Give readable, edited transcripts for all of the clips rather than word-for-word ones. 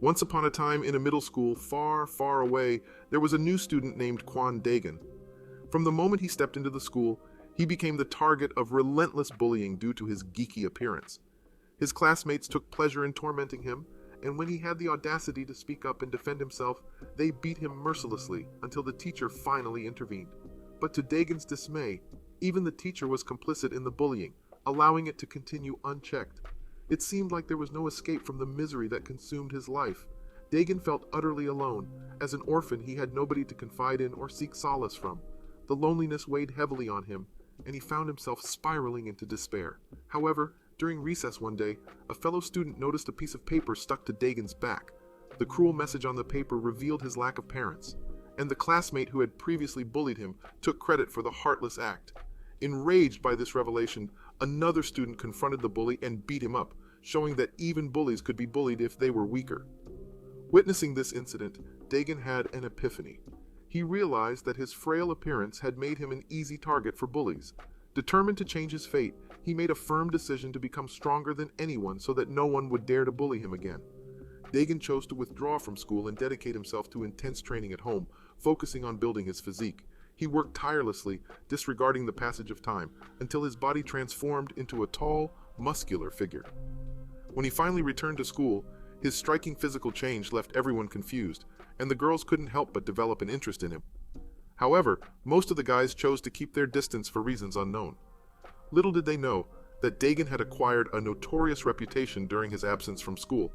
Once upon a time in a middle school far, far away, there was a new student named Kwon Dagon. From the moment he stepped into the school, he became the target of relentless bullying due to his geeky appearance. His classmates took pleasure in tormenting him, and when he had the audacity to speak up and defend himself, they beat him mercilessly until the teacher finally intervened. But to Dagon's dismay, even the teacher was complicit in the bullying, allowing it to continue unchecked. It seemed like there was no escape from the misery that consumed his life. Dagon felt utterly alone. As an orphan, he had nobody to confide in or seek solace from. The loneliness weighed heavily on him, and he found himself spiraling into despair. However, during recess one day, a fellow student noticed a piece of paper stuck to Dagon's back. The cruel message on the paper revealed his lack of parents, and the classmate who had previously bullied him took credit for the heartless act. Enraged by this revelation, another student confronted the bully and beat him up, showing that even bullies could be bullied if they were weaker. Witnessing this incident, Dagon had an epiphany. He realized that his frail appearance had made him an easy target for bullies. Determined to change his fate, he made a firm decision to become stronger than anyone so that no one would dare to bully him again. Dagon chose to withdraw from school and dedicate himself to intense training at home, focusing on building his physique. He worked tirelessly, disregarding the passage of time, until his body transformed into a tall, muscular figure. When he finally returned to school, his striking physical change left everyone confused, and the girls couldn't help but develop an interest in him. However, most of the guys chose to keep their distance for reasons unknown. Little did they know that Dagon had acquired a notorious reputation during his absence from school.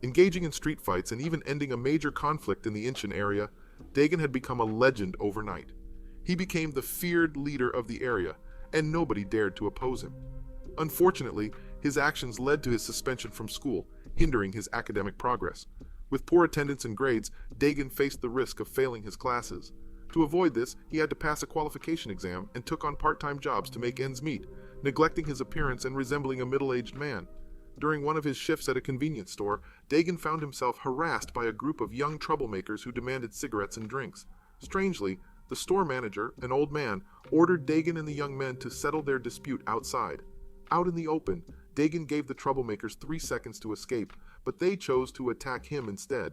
Engaging in street fights and even ending a major conflict in the Incheon area, Dagon had become a legend overnight. He became the feared leader of the area, and nobody dared to oppose him. Unfortunately, his actions led to his suspension from school, hindering his academic progress. With poor attendance and grades, Dagon faced the risk of failing his classes. To avoid this, he had to pass a qualification exam and took on part-time jobs to make ends meet, neglecting his appearance and resembling a middle-aged man. During one of his shifts at a convenience store, Dagon found himself harassed by a group of young troublemakers who demanded cigarettes and drinks. Strangely, the store manager, an old man, ordered Dagon and the young men to settle their dispute outside. Out in the open, Dagon gave the troublemakers 3 seconds to escape, but they chose to attack him instead.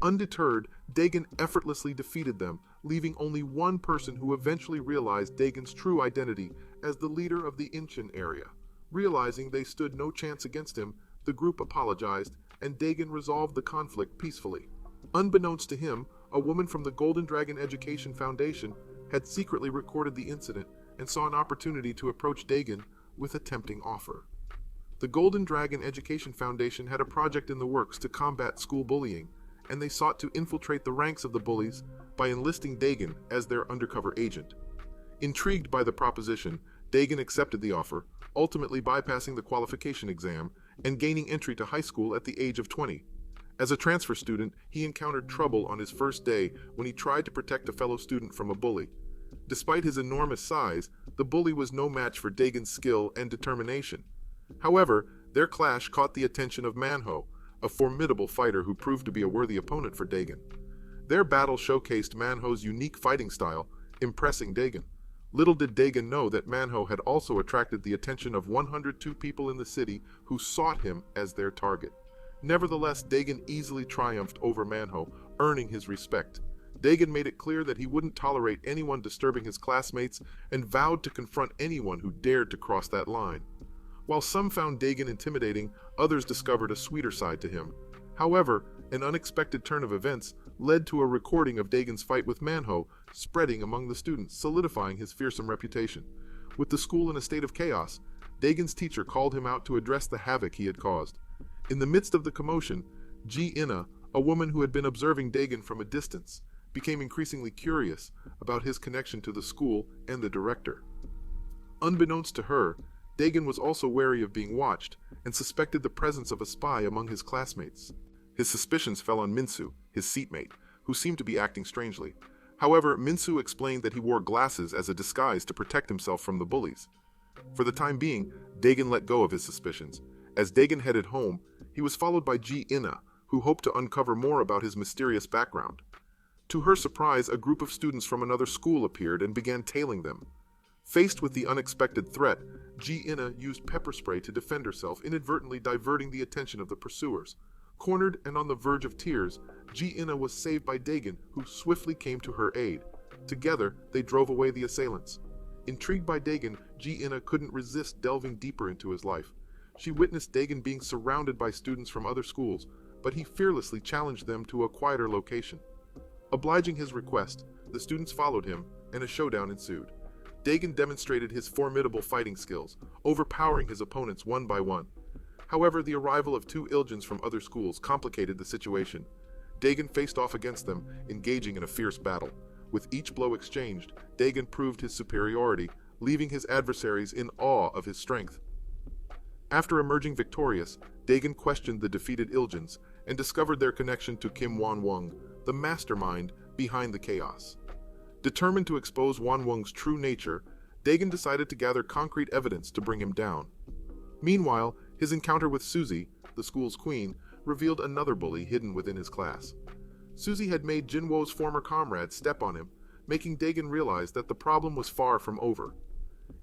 Undeterred, Dagon effortlessly defeated them, leaving only one person who eventually realized Dagon's true identity as the leader of the Incheon area. Realizing they stood no chance against him, the group apologized, and Dagon resolved the conflict peacefully. Unbeknownst to him, a woman from the Golden Dragon Education Foundation had secretly recorded the incident and saw an opportunity to approach Dagon with a tempting offer. The Golden Dragon Education Foundation had a project in the works to combat school bullying, and they sought to infiltrate the ranks of the bullies by enlisting Dagon as their undercover agent. Intrigued by the proposition, Dagon accepted the offer, ultimately bypassing the qualification exam and gaining entry to high school at the age of 20. As a transfer student, he encountered trouble on his first day when he tried to protect a fellow student from a bully. Despite his enormous size, the bully was no match for Dagon's skill and determination. However, their clash caught the attention of Manhwa, a formidable fighter who proved to be a worthy opponent for Dagon. Their battle showcased Manhwa's unique fighting style, impressing Dagon. Little did Dagon know that Manhwa had also attracted the attention of 102 people in the city who sought him as their target. Nevertheless, Dagon easily triumphed over Manhwa, earning his respect. Dagon made it clear that he wouldn't tolerate anyone disturbing his classmates and vowed to confront anyone who dared to cross that line. While some found Dagon intimidating, others discovered a sweeter side to him. However, an unexpected turn of events led to a recording of Dagon's fight with Manhwa spreading among the students, solidifying his fearsome reputation. With the school in a state of chaos, Dagon's teacher called him out to address the havoc he had caused. In the midst of the commotion, Ji-Ina, a woman who had been observing Dagon from a distance, became increasingly curious about his connection to the school and the director. Unbeknownst to her, Dagon was also wary of being watched and suspected the presence of a spy among his classmates. His suspicions fell on Minsu, his seatmate, who seemed to be acting strangely. However, Minsu explained that he wore glasses as a disguise to protect himself from the bullies. For the time being, Dagon let go of his suspicions. As Dagon headed home, he was followed by Ji-Ina, who hoped to uncover more about his mysterious background. To her surprise, a group of students from another school appeared and began tailing them. Faced with the unexpected threat, Ji-Ina used pepper spray to defend herself, inadvertently diverting the attention of the pursuers. Cornered and on the verge of tears, Ji-ina was saved by Dagon, who swiftly came to her aid. Together, they drove away the assailants. Intrigued by Dagon, Ji-ina couldn't resist delving deeper into his life. She witnessed Dagon being surrounded by students from other schools, but he fearlessly challenged them to a quieter location. Obliging his request, the students followed him, and a showdown ensued. Dagon demonstrated his formidable fighting skills, overpowering his opponents one by one. However, the arrival of two Iljins from other schools complicated the situation. Dagon faced off against them, engaging in a fierce battle. With each blow exchanged, Dagon proved his superiority, leaving his adversaries in awe of his strength. After emerging victorious, Dagon questioned the defeated Iljins and discovered their connection to Kim Wanwang, the mastermind behind the chaos. Determined to expose Wanwang's true nature, Dagon decided to gather concrete evidence to bring him down. Meanwhile, his encounter with Suzy, the school's queen, revealed another bully hidden within his class. Suzy had made Jinwo's former comrade step on him, making Dagon realize that the problem was far from over.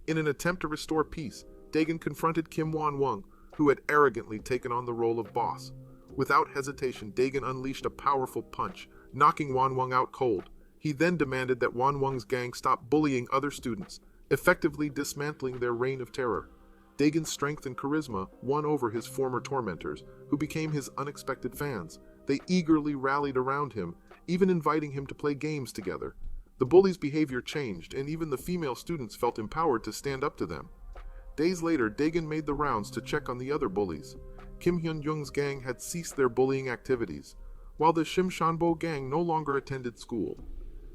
In an attempt to restore peace, Dagon confronted Kim Wanwang, who had arrogantly taken on the role of boss. Without hesitation, Dagon unleashed a powerful punch, knocking Wanwang out cold. He then demanded that Wanwang's gang stop bullying other students, effectively dismantling their reign of terror. Dagon's strength and charisma won over his former tormentors, who became his unexpected fans. They eagerly rallied around him, even inviting him to play games together. The bullies' behavior changed, and even the female students felt empowered to stand up to them. Days later, Dagon made the rounds to check on the other bullies. Kim Hyun-young's gang had ceased their bullying activities, while the Shim Shanbo gang no longer attended school.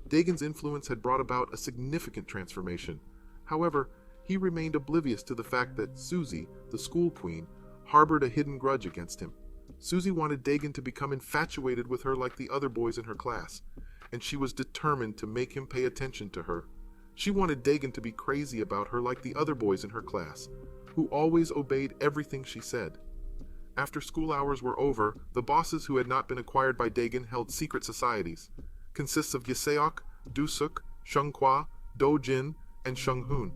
Dagon's influence had brought about a significant transformation. However, he remained oblivious to the fact that Suzy, the school queen, harbored a hidden grudge against him. Suzy wanted Dagon to become infatuated with her like the other boys in her class, and she was determined to make him pay attention to her. She wanted Dagon to be crazy about her like the other boys in her class, who always obeyed everything she said. After school hours were over, the bosses who had not been acquired by Dagon held secret societies. Consists of Jiseok, Dusuk, Shunghua, Dojin, and Shunghoon.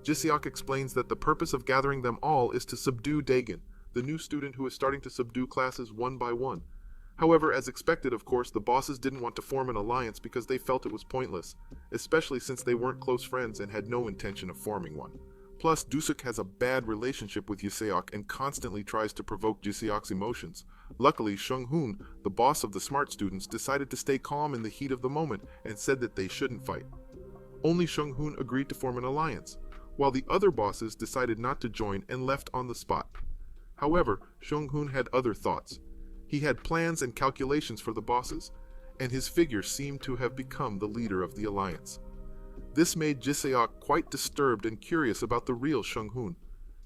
Jiseok explains that the purpose of gathering them all is to subdue Dagon, the new student who is starting to subdue classes one by one. However, as expected, of course, the bosses didn't want to form an alliance because they felt it was pointless, especially since they weren't close friends and had no intention of forming one. Plus, Dusuk has a bad relationship with Jiseok and constantly tries to provoke Jiseok's emotions. Luckily, Shunghoon, the boss of the smart students, decided to stay calm in the heat of the moment and said that they shouldn't fight. Only Shunghoon agreed to form an alliance, while the other bosses decided not to join and left on the spot. However, Shunghoon had other thoughts. He had plans and calculations for the bosses, and his figure seemed to have become the leader of the alliance. This made Jiseok quite disturbed and curious about the real Shunghoon.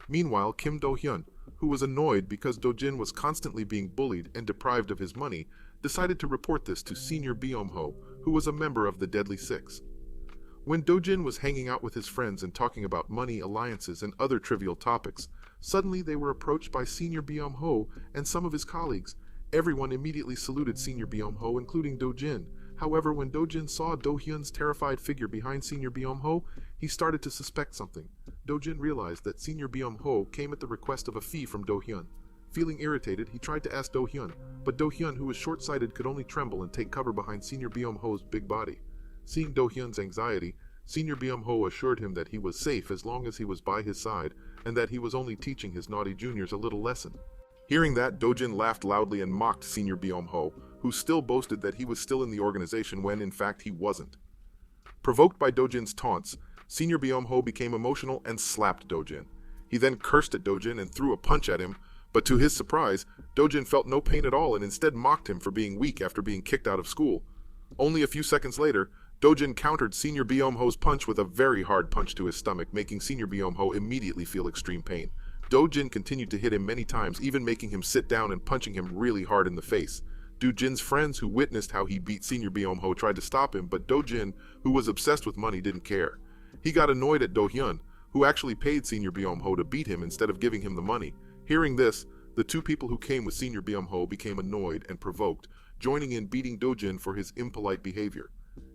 Meanwhile, Kim Do-hyun, who was annoyed because Dojin was constantly being bullied and deprived of his money, decided to report this to Senior Byung-ho, who was a member of the Deadly Six. When Dojin was hanging out with his friends and talking about money, alliances, and other trivial topics, suddenly they were approached by Senior Byung-ho and some of his colleagues. Everyone immediately saluted Senior Byung-ho, including Dojin. However, when Dojin saw Do-hyun's terrified figure behind Senior Byung-ho, he started to suspect something. Dojin realized that Senior Byung-ho came at the request of a fee from Do-hyun. Feeling irritated, he tried to ask Do-hyun, but Do-hyun, who was short-sighted, could only tremble and take cover behind Senior Byung-ho's big body. Seeing Do-hyun's anxiety, Senior Byung-ho assured him that he was safe as long as he was by his side, and that he was only teaching his naughty juniors a little lesson. Hearing that, Dojin laughed loudly and mocked Senior Byung-ho, who still boasted that he was still in the organization when in fact he wasn't. Provoked by Dojin's taunts, Senior Byung-ho became emotional and slapped Dojin. He then cursed at Dojin and threw a punch at him, but to his surprise, Dojin felt no pain at all and instead mocked him for being weak after being kicked out of school. Only a few seconds later, Dojin countered Senior Byung-ho's punch with a very hard punch to his stomach, making Senior Byung-ho immediately feel extreme pain. Dojin continued to hit him many times, even making him sit down and punching him really hard in the face. Dojin's friends who witnessed how he beat Senior Byung-ho tried to stop him, but Dojin, who was obsessed with money, didn't care. He got annoyed at Do-hyun, who actually paid Senior Byung-ho to beat him instead of giving him the money. Hearing this, the two people who came with Senior Byung-ho became annoyed and provoked, joining in beating Dojin for his impolite behavior.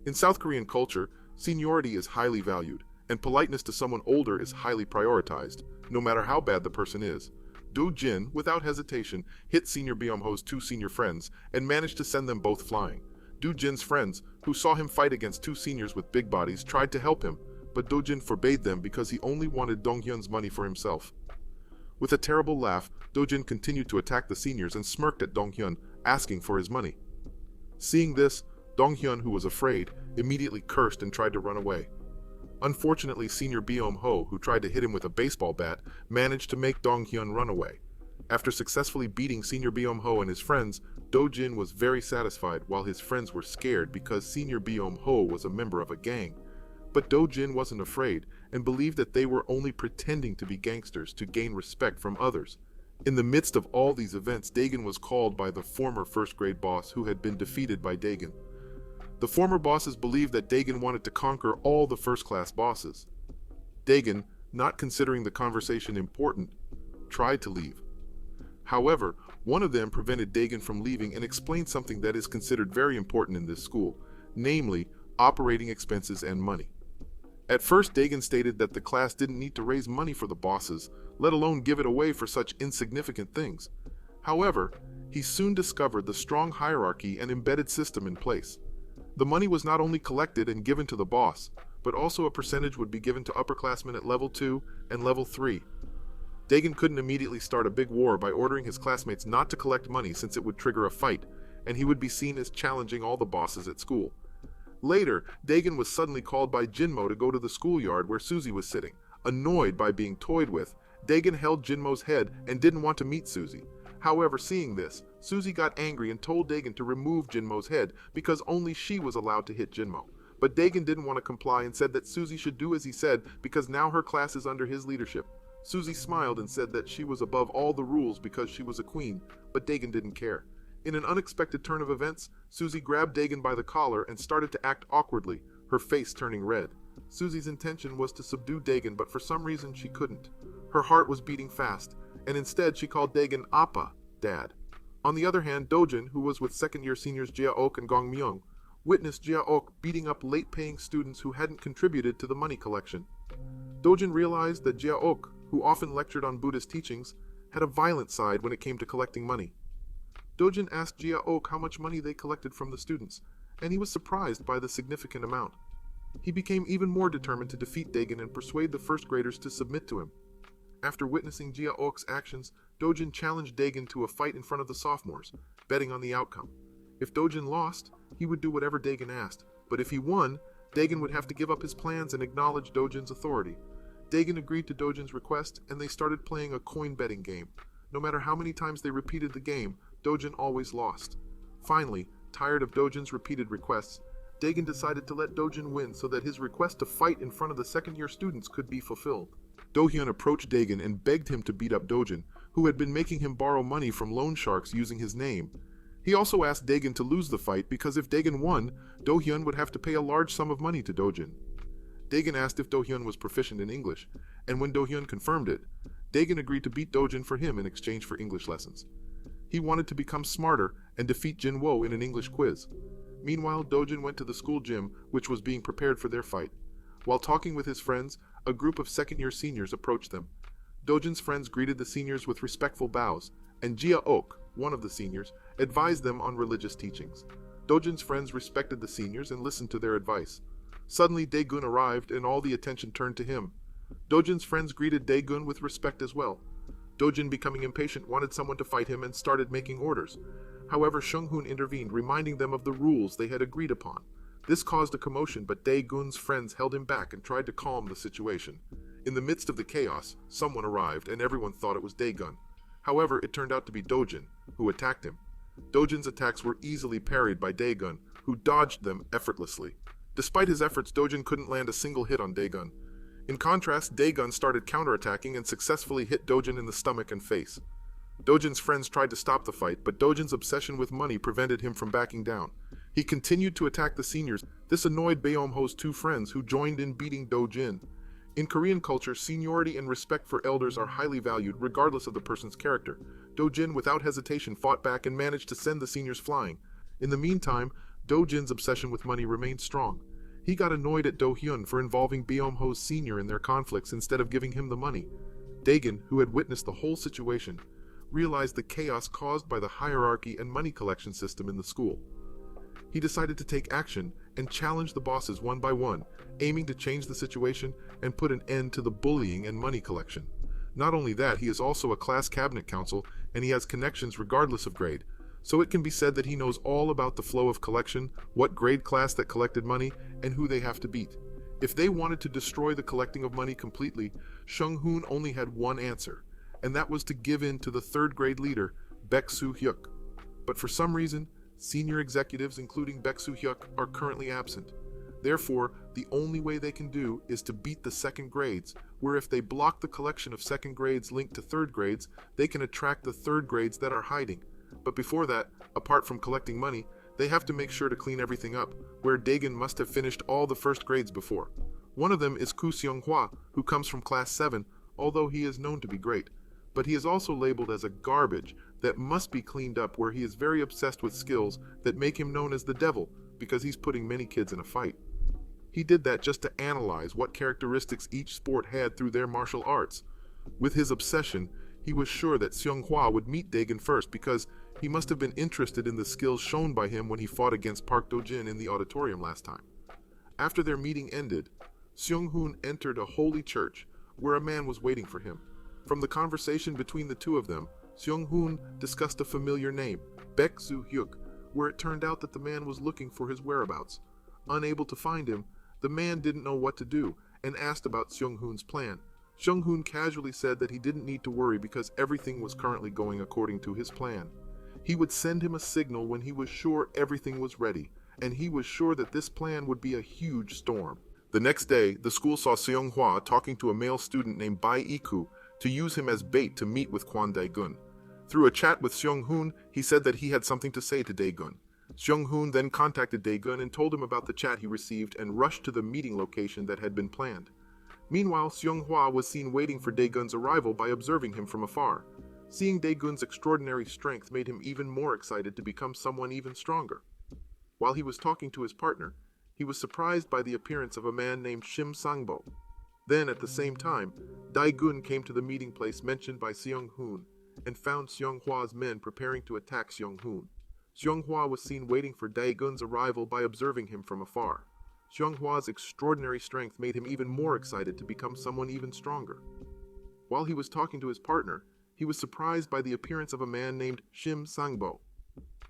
In South Korean culture, seniority is highly valued, and politeness to someone older is highly prioritized, no matter how bad the person is. Dojin, without hesitation, hit Senior Byung-ho's two senior friends and managed to send them both flying. Dojin's friends, who saw him fight against two seniors with big bodies, tried to help him, but Dojin forbade them because he only wanted Donghyun's money for himself. With a terrible laugh, Dojin continued to attack the seniors and smirked at Donghyun, asking for his money. Seeing this, Donghyun, who was afraid, immediately cursed and tried to run away. Unfortunately, Senior Byung-ho, who tried to hit him with a baseball bat, managed to make Donghyun run away. After successfully beating Senior Byung-ho and his friends, Dojin was very satisfied while his friends were scared because Senior Byung-ho was a member of a gang. But Dojin wasn't afraid and believed that they were only pretending to be gangsters to gain respect from others. In the midst of all these events, Dagon was called by the former first-grade boss who had been defeated by Dagon. The former bosses believed that Dagon wanted to conquer all the first-class bosses. Dagon, not considering the conversation important, tried to leave. However, one of them prevented Dagon from leaving and explained something that is considered very important in this school, namely, operating expenses and money. At first, Dagon stated that the class didn't need to raise money for the bosses, let alone give it away for such insignificant things. However, he soon discovered the strong hierarchy and embedded system in place. The money was not only collected and given to the boss, but also a percentage would be given to upperclassmen at level 2 and level 3. Dagon couldn't immediately start a big war by ordering his classmates not to collect money since it would trigger a fight, and he would be seen as challenging all the bosses at school. Later, Dagon was suddenly called by Jinmo to go to the schoolyard where Suzy was sitting. Annoyed by being toyed with, Dagon held Jinmo's head and didn't want to meet Suzy. However, seeing this, Suzy got angry and told Dagon to remove Jinmo's head because only she was allowed to hit Jinmo. But Dagon didn't want to comply and said that Suzy should do as he said because now her class is under his leadership. Suzy smiled and said that she was above all the rules because she was a queen, but Dagon didn't care. In an unexpected turn of events, Suzy grabbed Dagon by the collar and started to act awkwardly, her face turning red. Suzy's intention was to subdue Dagon, but for some reason she couldn't. Her heart was beating fast, and instead she called Dagon Appa, Dad. On the other hand, Dojin, who was with second-year seniors Jia-ok and Gong Myung, witnessed Jia-ok beating up late-paying students who hadn't contributed to the money collection. Dojin realized that Jia-ok, who often lectured on Buddhist teachings, had a violent side when it came to collecting money. Dojin asked Jia-ok how much money they collected from the students, and he was surprised by the significant amount. He became even more determined to defeat Dagon and persuade the first graders to submit to him. After witnessing Jia-ok's actions, Dojin challenged Dagon to a fight in front of the sophomores, betting on the outcome. If Dojin lost, he would do whatever Dagon asked, but if he won, Dagon would have to give up his plans and acknowledge Dojin's authority. Dagon agreed to Dojin's request, and they started playing a coin betting game. No matter how many times they repeated the game, Dojin always lost. Finally, tired of Dojin's repeated requests, Dagon decided to let Dojin win so that his request to fight in front of the second-year students could be fulfilled. Dohyun approached Dagon and begged him to beat up Dojin, who had been making him borrow money from loan sharks using his name. He also asked Dagon to lose the fight because if Dagon won, Dohyun would have to pay a large sum of money to Dojin. Dagon asked if Dohyun was proficient in English, and when Dohyun confirmed it, Dagon agreed to beat Dojin for him in exchange for English lessons. He wanted to become smarter and defeat Jinwo in an English quiz. Meanwhile, Dojin went to the school gym, which was being prepared for their fight. While talking with his friends, a group of second-year seniors approached them. Dojin's friends greeted the seniors with respectful bows, and Jia-ok, one of the seniors, advised them on religious teachings. Dojin's friends respected the seniors and listened to their advice. Suddenly, Daegun arrived, and all the attention turned to him. Dojin's friends greeted Daegun with respect as well. Dojin, becoming impatient, wanted someone to fight him and started making orders. However, Shung-hoon intervened, reminding them of the rules they had agreed upon. This caused a commotion, but Daegun's friends held him back and tried to calm the situation. In the midst of the chaos, someone arrived, and everyone thought it was Daegun. However, it turned out to be Dojin, who attacked him. Dojin's attacks were easily parried by Daegun, who dodged them effortlessly. Despite his efforts, Dojin couldn't land a single hit on Daegun. In contrast, Daegun started counterattacking and successfully hit Dojin in the stomach and face. Dojin's friends tried to stop the fight, but Dojin's obsession with money prevented him from backing down. He continued to attack the seniors. This annoyed Byung-ho's two friends, who joined in beating Dojin. In Korean culture, seniority and respect for elders are highly valued, regardless of the person's character. Dojin, without hesitation, fought back and managed to send the seniors flying. In the meantime, Dojin's obsession with money remained strong. He got annoyed at Dohyun for involving Byung-ho's senior in their conflicts instead of giving him the money. Dojin, who had witnessed the whole situation, realized the chaos caused by the hierarchy and money collection system in the school. He decided to take action and challenge the bosses one by one, aiming to change the situation and put an end to the bullying and money collection. Not only that, he is also a class cabinet council and he has connections regardless of grade, so it can be said that he knows all about the flow of collection, what grade class that collected money, and who they have to beat. If they wanted to destroy the collecting of money completely, Seung-hoon only had one answer, and that was to give in to the third grade leader, Baek Soo-hyuk. But for some reason, senior executives, including Baek Soo-hyuk, are currently absent. Therefore, the only way they can do is to beat the second grades, where if they block the collection of second grades linked to third grades, they can attract the third grades that are hiding. But before that, apart from collecting money, they have to make sure to clean everything up, where Dojin must have finished all the first grades before. One of them is Koo Seung-hwa, who comes from class 7, although he is known to be great. But he is also labeled as a garbage that must be cleaned up, where he is very obsessed with skills that make him known as the devil, because he's putting many kids in a fight. He did that just to analyze what characteristics each sport had through their martial arts. With his obsession, he was sure that Seung-hwa would meet Dojin first because he must have been interested in the skills shown by him when he fought against Park Dojin in the auditorium last time. After their meeting ended, Seung-hoon entered a holy church where a man was waiting for him. From the conversation between the two of them, Seung-hoon discussed a familiar name, Baek Soo-hyuk, where it turned out that the man was looking for his whereabouts. Unable to find him, the man didn't know what to do and asked about Seung-hoon's plan. Seung-hoon casually said that he didn't need to worry because everything was currently going according to his plan. He would send him a signal when he was sure everything was ready, and he was sure that this plan would be a huge storm. The next day, the school saw Seung-hwa talking to a male student named Bai Iku to use him as bait to meet with Kwon Dae-gun. Through a chat with Seung-hoon, he said that he had something to say to Dae-gun. Seung-hoon then contacted Dae-gun and told him about the chat he received and rushed to the meeting location that had been planned. Meanwhile, Seung-hwa was seen waiting for Dae-gun's arrival by observing him from afar. Seeing Dae-gun's extraordinary strength made him even more excited to become someone even stronger. While he was talking to his partner, he was surprised by the appearance of a man named Shim Sang-bo. Then, at the same time, Dae-gun came to the meeting place mentioned by Seung-hoon and found Seung-hwa's men preparing to attack Seung-hoon. Seung-hwa was seen waiting for Dae-gun's arrival by observing him from afar. Seung-hwa's extraordinary strength made him even more excited to become someone even stronger. While he was talking to his partner, he was surprised by the appearance of a man named Shim Sang-bo.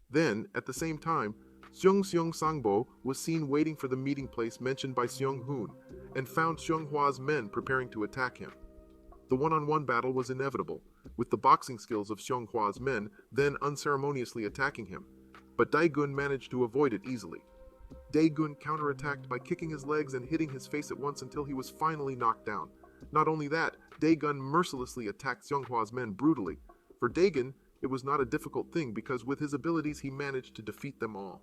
Then, at the same time, Seung Sang-bo was seen waiting for the meeting place mentioned by Seung-hoon and found Seung-hwa's men preparing to attack him. The one-on-one battle was inevitable, with the boxing skills of Seung-hwa's men then unceremoniously attacking him, but Dae-gun managed to avoid it easily. Dae-gun counterattacked by kicking his legs and hitting his face at once until he was finally knocked down. Not only that, Dae-gun mercilessly attacked Seung-hwa's men brutally. For Dae-gun, it was not a difficult thing because with his abilities he managed to defeat them all.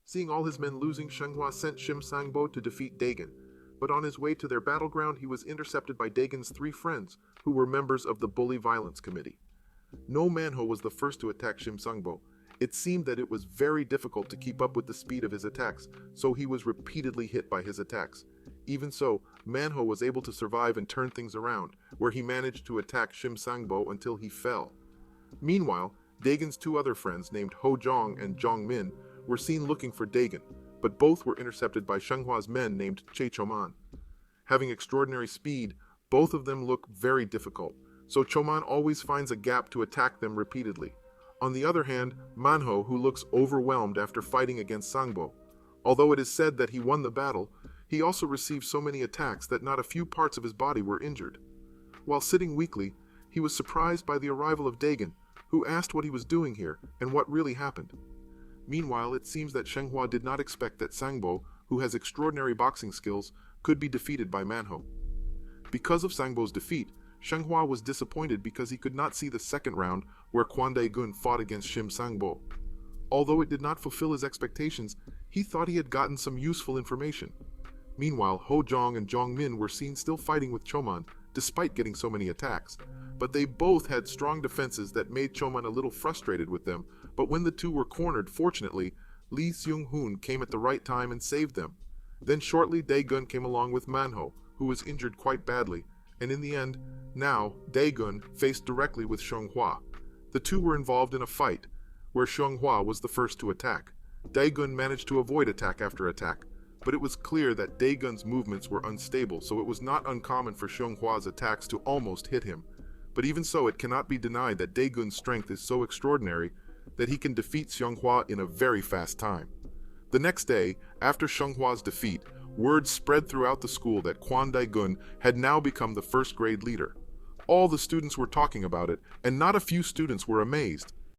Seeing all his men losing, Seung-hwa sent Shim Sang-bo to defeat Dae-gun. But on his way to their battleground, he was intercepted by Dae-gun's 3 friends, who were members of the Bully Violence Committee. No Manhwa was the first to attack Shim Sang-bo. It seemed that it was very difficult to keep up with the speed of his attacks, so he was repeatedly hit by his attacks. Even so, Manhwa was able to survive and turn things around, where he managed to attack Shim Sang-bo until he fell. Meanwhile, Dae-gun's 2 other friends named Ho Jong and Jong Min were seen looking for Dae-gun, but both were intercepted by Seung-hwa's men named Chae Choman. Having extraordinary speed, both of them look very difficult, so Choman always finds a gap to attack them repeatedly. On the other hand, Manhwa, who looks overwhelmed after fighting against Sang-bo. Although it is said that he won the battle, he also received so many attacks that not a few parts of his body were injured. While sitting weakly, he was surprised by the arrival of Dae-gun, who asked what he was doing here and what really happened. Meanwhile, it seems that Seung-hwa did not expect that Sang-bo, who has extraordinary boxing skills, could be defeated by Manhwa. Because of Sang-bo's defeat, Seung-hwa was disappointed because he could not see the second round where Kwon Dae-gun fought against Shim Sang-bo. Although it did not fulfill his expectations, he thought he had gotten some useful information. Meanwhile, Ho Jong and Jong Min were seen still fighting with Choman, despite getting so many attacks. But they both had strong defenses that made Choman a little frustrated with them, but when the two were cornered, fortunately, Lee Seung-hoon came at the right time and saved them. Then shortly, Dae-gun came along with Manhwa, who was injured quite badly, and in the end, now, Daegun faced directly with Xianghua. The two were involved in a fight, where Xianghua was the first to attack. Daegun managed to avoid attack after attack, but it was clear that Daegun's movements were unstable, so it was not uncommon for Xianghua's attacks to almost hit him. But even so, it cannot be denied that Daegun's strength is so extraordinary that he can defeat Xianghua in a very fast time. The next day, after Xianghua's defeat, word spread throughout the school that Quan Daegun had now become the first grade leader. All the students were talking about it, and not a few students were amazed.